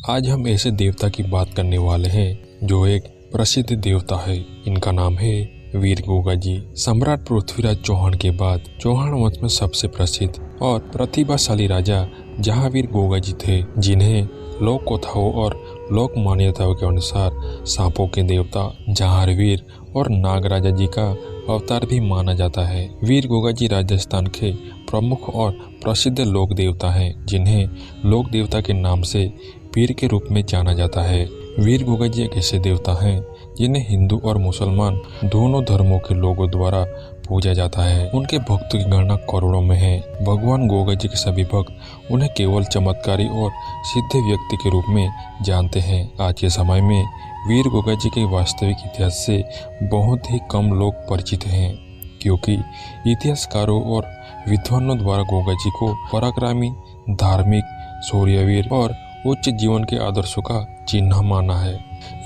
आज हम ऐसे देवता की बात करने वाले हैं जो एक प्रसिद्ध देवता है। इनका नाम है वीर गोगा जी। सम्राट पृथ्वीराज चौहान के बाद चौहान वंश में सबसे प्रसिद्ध और प्रतिभाशाली राजा जहांवीर गोगा जी थे, जिन्हें लोक कथाओं और लोक मान्यताओं के अनुसार सांपों के देवता जहांवीर और नागराजा जी का अवतार भी माना जाता है। वीर गोगा जी राजस्थान के प्रमुख और प्रसिद्ध लोक देवता हैं, जिन्हें लोक देवता के नाम से वीर के रूप में जाना जाता है। वीर गोगा जी एक ऐसे देवता हैं जिन्हें हिंदू और मुसलमान दोनों धर्मों के लोगों द्वारा पूजा जाता है। उनके भक्तों की गणना करोड़ों में है। भगवान गोगा जी के सभी भक्त उन्हें केवल चमत्कारी और सिद्ध व्यक्ति के रूप में जानते हैं। आज के समय में वीर गोगा जी के वास्तविक इतिहास से बहुत ही कम लोग परिचित हैं, क्योंकि इतिहासकारों और विद्वानों द्वारा गोगा जी को पराक्रमी, धार्मिक, शौर्यवीर और उच्च जीवन के आदर्शों का चिन्ह माना है।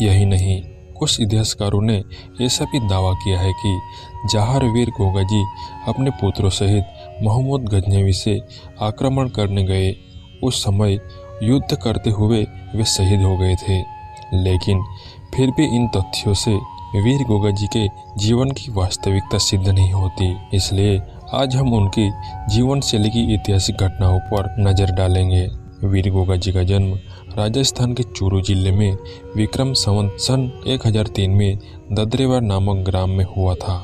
यही नहीं, कुछ इतिहासकारों ने ऐसा भी दावा किया है कि जहांवीर गोगा जी अपने पुत्रों सहित मोहम्मद गजनवी से आक्रमण करने गए। उस समय युद्ध करते हुए वे शहीद हो गए थे, लेकिन फिर भी इन तथ्यों से वीर गोगा जी के जीवन की वास्तविकता सिद्ध नहीं होती। इसलिए आज हम उनकी जीवन शैली की ऐतिहासिक घटनाओं पर नजर डालेंगे। वीर गोगा जी का जन्म राजस्थान के चूरू जिले में विक्रम संवत सन 1003 में ददरेवा नामक ग्राम में हुआ था।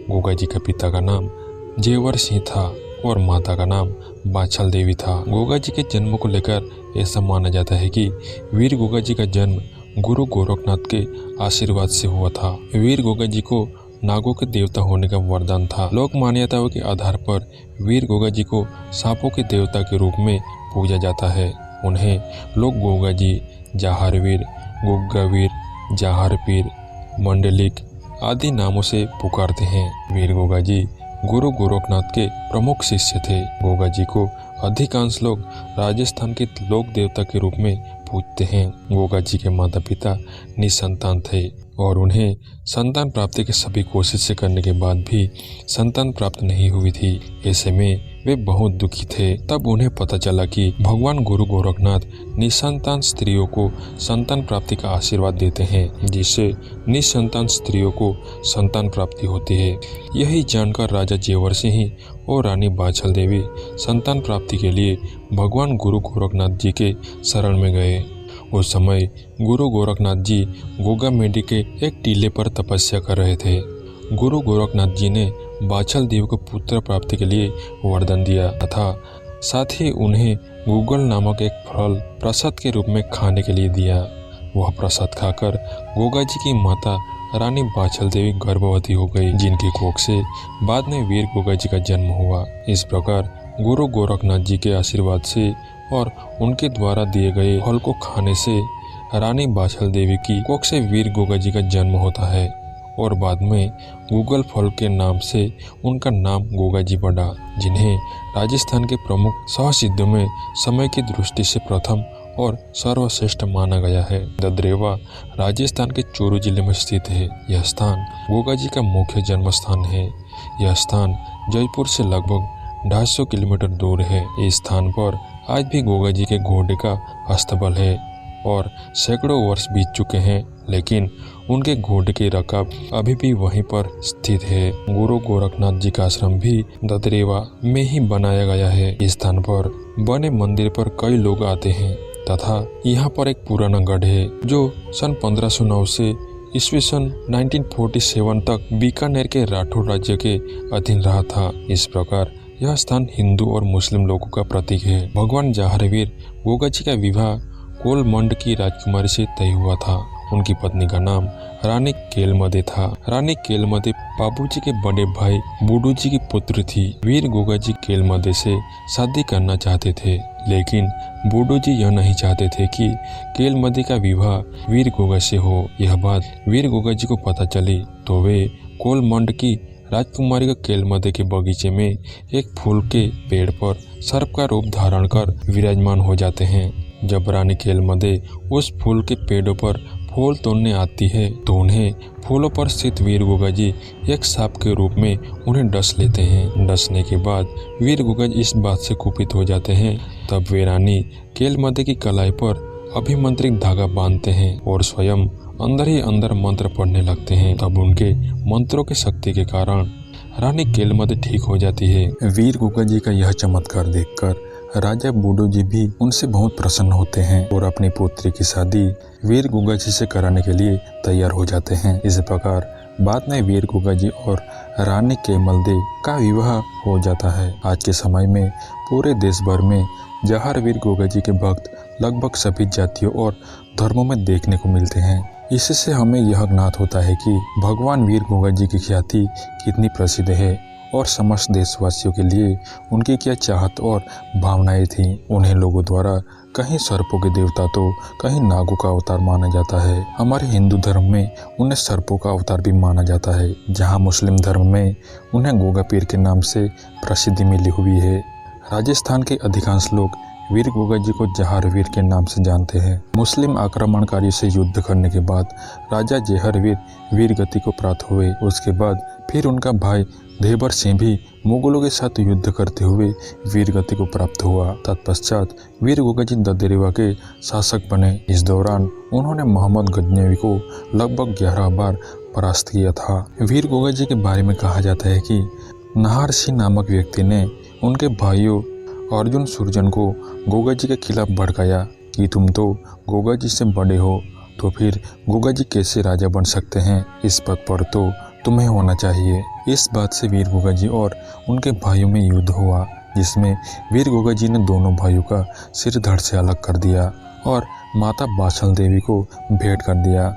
गोगा जी का पिता का नाम जेवर सिंह था और माता का नाम बाछल देवी था। गोगा जी के जन्म को लेकर ऐसा माना जाता है कि वीर गोगा जी का जन्म गुरु गोरखनाथ के आशीर्वाद से हुआ था। वीर गोगा जी को नागों के देवता होने का वरदान था। लोक मान्यताओं के आधार पर वीर गोगा जी को सांपों के देवता के रूप में पूजा जाता है। उन्हें लोग गोगा जी, जहांवीर, गोगावीर, जहांपीर, मंडलिक आदि नामों से पुकारते हैं। वीर गोगा जी गुरु गोरखनाथ के प्रमुख शिष्य थे। गोगा जी को अधिकांश लोग राजस्थान के लोक देवता के रूप में पूजते हैं। गोगा जी के माता पिता निसंतान थे और उन्हें संतान प्राप्ति की सभी कोशिशें करने के बाद भी संतान प्राप्त नहीं हुई थी। ऐसे में वे बहुत दुखी थे। तब उन्हें पता चला कि भगवान गुरु गोरखनाथ निसंतान स्त्रियों को संतान प्राप्ति का आशीर्वाद देते हैं, जिससे निसंतान स्त्रियों को संतान प्राप्ति होती है। यही जानकर राजा जेवर सिंह और रानी बाछल देवी संतान प्राप्ति के लिए भगवान गुरु गोरखनाथ जी के शरण में गए। उस समय गुरु गोरखनाथ जी गोगा मेडी के एक टीले पर तपस्या कर रहे थे। गुरु गोरखनाथ जी ने बाछल देव को पुत्र प्राप्ति के लिए वरदान दिया तथा साथ ही उन्हें गूगल नामक एक फल प्रसाद के रूप में खाने के लिए दिया। वह प्रसाद खाकर गोगा जी की माता रानी बाछल देवी गर्भवती हो गई, जिनकी कोख से बाद में वीर गोगा जी का जन्म हुआ। इस प्रकार गुरु गोरखनाथ जी के आशीर्वाद से और उनके द्वारा दिए गए फल को खाने से रानी बाछल देवी की कोख से वीर गोगा जी का जन्म होता है और बाद में गूगल फल के नाम से उनका नाम गोगा जी पड़ा, जिन्हें राजस्थान के प्रमुख सहसिद्धों में समय की दृष्टि से प्रथम और सर्वश्रेष्ठ माना गया है। ददरेवा राजस्थान के चूरू जिले में स्थित है। यह स्थान गोगा जी का मुख्य जन्म स्थान है। यह स्थान जयपुर से लगभग 250 किलोमीटर दूर है। इस स्थान पर आज भी गोगा जी के घोड़े का अस्तबल है और सैकड़ों वर्ष बीत चुके हैं, लेकिन उनके घोड़े के रकाब अभी भी वहीं पर स्थित है। गुरु गोरखनाथ जी का आश्रम भी ददरेवा में ही बनाया गया है। इस स्थान पर बने मंदिर पर कई लोग आते हैं तथा यहाँ पर एक पुराना गढ़ है जो सन 1509 से ईस्वी सन 1947 तक बीकानेर के राठौर राज्य के अधीन रहा था। इस प्रकार यह स्थान हिंदू और मुस्लिम लोगों का प्रतीक है। भगवान जहांवीर गोगा जी का विवाह कोलमंड की राजकुमारी से तय हुआ था। उनकी पत्नी का नाम रानी केलमदे था। रानी केलमदे बाबूजी के बड़े भाई बूडू जी की पुत्र थी। वीर गोगा जी केलमदे से शादी करना चाहते थे, लेकिन बूडू जी यह नहीं चाहते थे कि केलमदे का विवाह वीर गोगा से हो। यह बात वीर गोगा जी को पता चली तो वे कोलमंड की राजकुमारी को केलमदे के बगीचे में एक फूल के पेड़ पर सर्प का रूप धारण कर विराजमान हो जाते हैं। जब रानी केलमदे उस फूल के पेड़ों पर फूल तोड़ने आती है तो उन्हें फूलों पर स्थित वीर गोगा जी एक सांप के रूप में उन्हें डस लेते हैं। डसने के बाद वीर गोगा जी इस बात से कुपित हो जाते हैं। तब वे रानी केलमदे की कलाई पर अभिमंत्रित धागा बांधते हैं और स्वयं अंदर ही अंदर मंत्र पढ़ने लगते हैं। तब उनके मंत्रों की शक्ति के कारण रानी केलमद ठीक हो जाती है। वीर गुगा जी का यह चमत्कार देखकर राजा बूडो जी भी उनसे बहुत प्रसन्न होते हैं और अपनी पुत्री की शादी वीर गुगा जी से कराने के लिए तैयार हो जाते हैं। इस प्रकार बाद में वीर गुगा जी और रानी केमलदेव का विवाह हो जाता है। आज के समय में पूरे देश भर में जहार वीर गुगा जी के भक्त लगभग सभी जातियों और धर्मों में देखने को मिलते हैं। इससे हमें यह ज्ञात होता है कि भगवान वीर गुगा जी की ख्याति कितनी प्रसिद्ध है और समस्त देशवासियों के लिए उनकी क्या चाहत और भावनाएं थीं। उन्हें लोगों द्वारा कहीं सर्पों के देवता तो कहीं नागों का अवतार माना जाता है। हमारे हिंदू धर्म में उन्हें सर्पों का अवतार भी माना जाता है, जहां मुस्लिम धर्म में उन्हें गोगा पीर के नाम से प्रसिद्धि मिली हुई है। राजस्थान के अधिकांश लोग वीर गुगा जी को जहार वीर के नाम से जानते हैं। मुस्लिम आक्रमणकारियों से युद्ध करने के बाद राजा जहर वीर वीरगति को प्राप्त हुए। उसके बाद फिर उनका भाई देवर सिंह भी मुगलों के साथ युद्ध करते हुए वीरगति को प्राप्त हुआ। तत्पश्चात वीर गुगा जी ददेरीवा के शासक बने। इस दौरान उन्होंने मोहम्मद गजनवी को लगभग 11 बार परास्त किया था। वीर गुगा जी के बारे में कहा जाता है कि नाहर सिंह नामक व्यक्ति ने उनके भाइयों अर्जुन सुरजन को गोगा जी के खिलाफ भड़काया कि तुम तो गोगा जी से बड़े हो, तो फिर गोगा जी कैसे राजा बन सकते हैं, इस पद पर तो तुम्हें होना चाहिए। इस बात से वीर गुगा जी और उनके भाइयों में युद्ध हुआ, जिसमें वीर गुगा जी ने दोनों भाइयों का सिर धड़ से अलग कर दिया और माता बाछल देवी को भेंट कर दिया।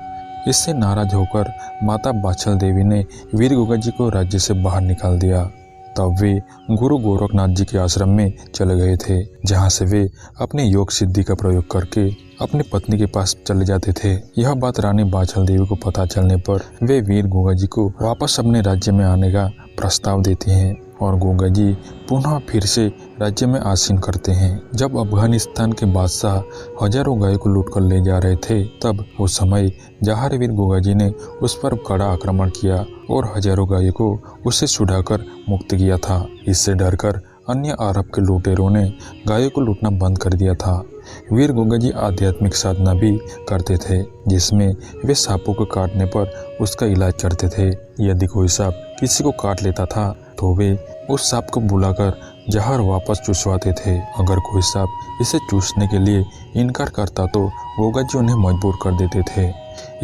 इससे नाराज होकर माता बाछल देवी ने वीर गुगा जी को राज्य से बाहर निकाल दिया। तब वे गुरु गोरखनाथ जी के आश्रम में चले गए थे, जहां से वे अपनी योग सिद्धि का प्रयोग करके अपनी पत्नी के पास चले जाते थे। यह बात रानी बाछल देवी को पता चलने पर वे वीर गुगा जी को वापस अपने राज्य में आने का प्रस्ताव देती हैं और गुगा जी पुनः फिर से राज्य में आसीन करते हैं। जब अफगानिस्तान के बादशाह हजारों गायों को लूट कर ले जा रहे थे, तब उस समय जहार वीर गुगा जी ने उस पर कड़ा आक्रमण किया और हजारों गायों को उससे छुड़ाकर मुक्त किया था। इससे डरकर अन्य अरब के लुटेरों ने गायों को लूटना बंद कर दिया था। वीर गुगा जी आध्यात्मिक साधना भी करते थे, जिसमें वे सांपों को काटने पर उसका इलाज करते थे। यदि कोई सांप किसी को काट लेता था तो वे उस सांप को बुलाकर जहर वापस चूसवाते थे। अगर कोई सांप इसे चूसने के लिए इनकार करता तो गुगा जी उन्हें मजबूर कर देते थे।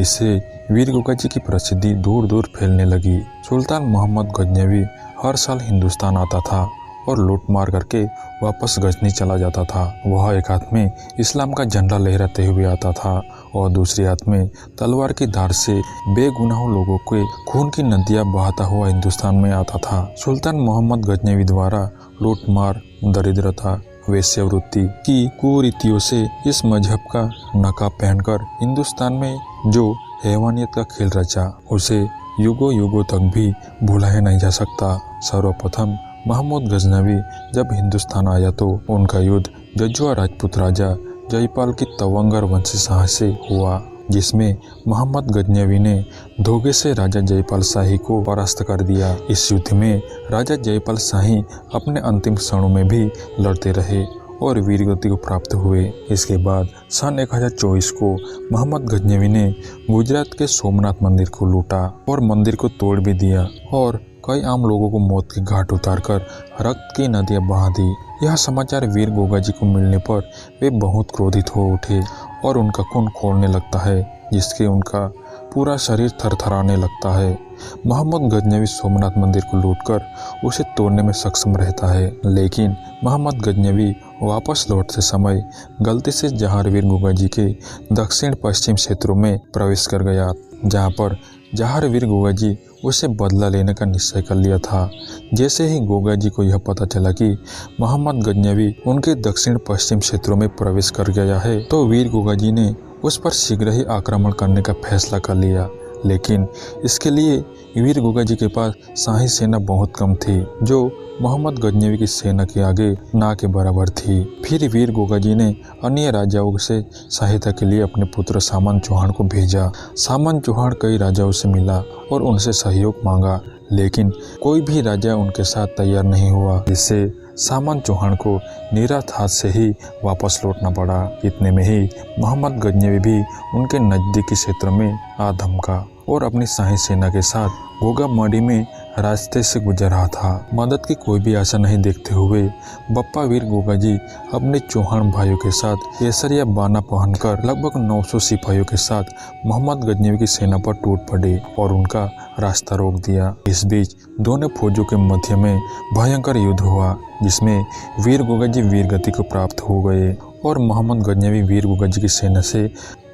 इससे वीर गुगा जी की प्रसिद्धि दूर दूर फैलने लगी। सुल्तान मोहम्मद गजनवी हर साल हिंदुस्तान आता था और लूट मार करके वापस गजनी चला जाता था। वह एक हाथ में इस्लाम का झंडा लहराते हुए आता था और दूसरे हाथ में तलवार की धार से बेगुनाह लोगों के खून की नदियां बहाता हुआ हिंदुस्तान में आता था। सुल्तान मोहम्मद गजनवी द्वारा लूटमार, दरिद्रता, वेश्यावृत्ति की कुरीतियों से इस मजहब का नकाब पहनकर हिंदुस्तान में जो हैवानियत का खेल रचा, उसे युगों युगों तक भी भुलाया नहीं जा सकता। सर्वप्रथम मोहम्मद गजनवी जब हिंदुस्तान आया तो उनका युद्ध जजुआ राजपूत राजा जयपाल की तवंगर वंशी शाह से हुआ, जिसमें मोहम्मद गजनवी ने धोखे से राजा जयपाल शाही को परास्त कर दिया। इस युद्ध में राजा जयपाल शाही अपने अंतिम क्षणों में भी लड़ते रहे और वीरगति को प्राप्त हुए। इसके बाद सन 1024 को मोहम्मद गजनवी ने गुजरात के सोमनाथ मंदिर को लूटा और मंदिर को तोड़ भी दिया और कई आम लोगों को मौत के घाट उतारकर रक्त की नदियां बहा दी। यह समाचार वीर गुगा जी को मिलने पर वे बहुत क्रोधित हो उठे और उनका खून खौलने लगता है, जिससे उनका पूरा शरीर थरथराने लगता है। मोहम्मद गजनवी सोमनाथ मंदिर को लूटकर उसे तोड़ने में सक्षम रहता है, लेकिन मोहम्मद गजनवी वापस लौटते समय गलती से जहार वीर गुगा जी के दक्षिण पश्चिम क्षेत्रों में प्रवेश कर गया, जहां पर जहार वीर गुगा जी उसे बदला लेने का निश्चय कर लिया था। जैसे ही गुगा जी को यह पता चला कि मोहम्मद गजनवी उनके दक्षिण पश्चिम क्षेत्रों में प्रवेश कर गया है, तो वीर गुगा जी ने उस पर शीघ्र ही आक्रमण करने का फैसला कर लिया। लेकिन इसके लिए वीर गुगा जी के पास शाही सेना बहुत कम थी, जो मोहम्मद गजनवी की सेना के आगे ना के बराबर थी। फिर वीर गुगा जी ने अन्य राजाओं से सहायता के लिए अपने पुत्र सामन चौहान को भेजा। सामन चौहान कई राजाओं से मिला और उनसे सहयोग मांगा, लेकिन कोई भी राजा उनके साथ तैयार नहीं हुआ, जिससे सामंत चौहान को निराश हाथ से ही वापस लौटना पड़ा। इतने में ही मोहम्मद गजनवी भी उनके नज़दीकी क्षेत्र में आ धमका और अपनी शाही सेना के साथ गोगामड़ी में रास्ते से गुजर रहा था। मदद की कोई भी आशा नहीं देखते हुए बप्पा वीर गोगाजी अपने चौहान भाइयों के साथ केसरिया बाना पहनकर लगभग 900 सिपाहियों के साथ मोहम्मद गजनवी की सेना पर टूट पड़े और उनका रास्ता रोक दिया। इस बीच दोनों फौजों के मध्य में भयंकर युद्ध हुआ, जिसमें वीर गोगाजी वीरगति को प्राप्त हो गए और मोहम्मद गजनवी वीर गोगाजी की सेना से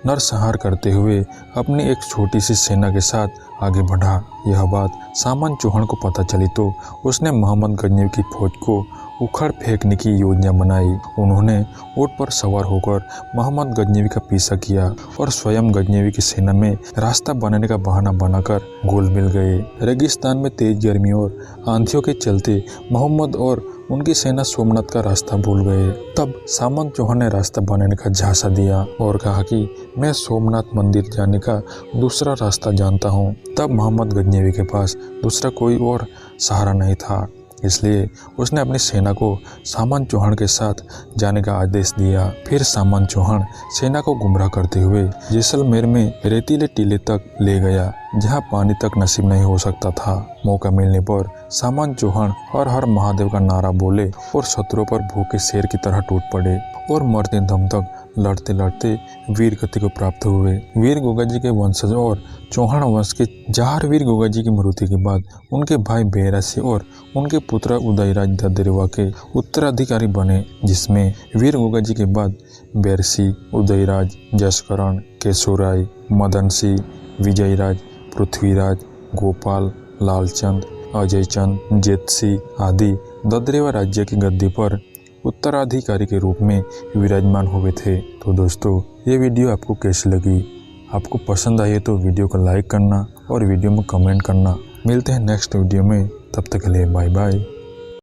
नरसंहार करते हुए अपनी एक छोटी सी सेना के साथ आगे बढ़ा। यह बात सामंत चौहान को पता चली तो उसने मोहम्मद गजनवी की फौज को उखड़ फेंकने की योजना बनाई। उन्होंने ऊंट पर सवार होकर मोहम्मद गजनवी का पीछा किया और स्वयं गजनवी की सेना में रास्ता बनाने का बहाना बनाकर घुल मिल गए। रेगिस्तान में तेज गर्मी और आंधियों के चलते मोहम्मद और उनकी सेना सोमनाथ का रास्ता भूल गए। तब सामंत चौहान ने रास्ता बनाने का झांसा दिया और कहा कि मैं सोमनाथ मंदिर जाने का दूसरा रास्ता जानता हूँ। तब मोहम्मद गजनवी के पास दूसरा कोई और सहारा नहीं था, इसलिए उसने अपनी सेना को सामंत चौहान के साथ जाने का आदेश दिया। फिर सामंत चौहान सेना को गुमराह करते हुए जैसलमेर में रेतीले टीले तक ले गया, जहां पानी तक नसीब नहीं हो सकता था। मौका मिलने पर सामंत चौहान हर हर महादेव का नारा बोले और शत्रुओं पर भूखे शेर की तरह टूट पड़े और मरते दम तक लड़ते लड़ते वीर गति को प्राप्त हुए। वीर गोगाजी के वंशज और चौहान वंश के जहारवीर गोगाजी की मृत्यु के बाद उनके भाई बेरासी और उनके पुत्र उदयराज ददरेवा के उत्तराधिकारी बने, जिसमें वीर गोगाजी के बाद बेरसी, उदयराज, जसकरण, केशोराय, मदन सिंह, विजयराज, पृथ्वीराज, गोपाल, लालचंद, अजयचंद, जेतसिंह आदि ददरेवा राज्य की गद्दी पर उत्तराधिकारी के रूप में विराजमान हुए थे। तो दोस्तों, ये वीडियो आपको कैसी लगी? आपको पसंद आई है तो वीडियो को लाइक करना और वीडियो में कमेंट करना। मिलते हैं नेक्स्ट वीडियो में, तब तक के लिए बाय बाय।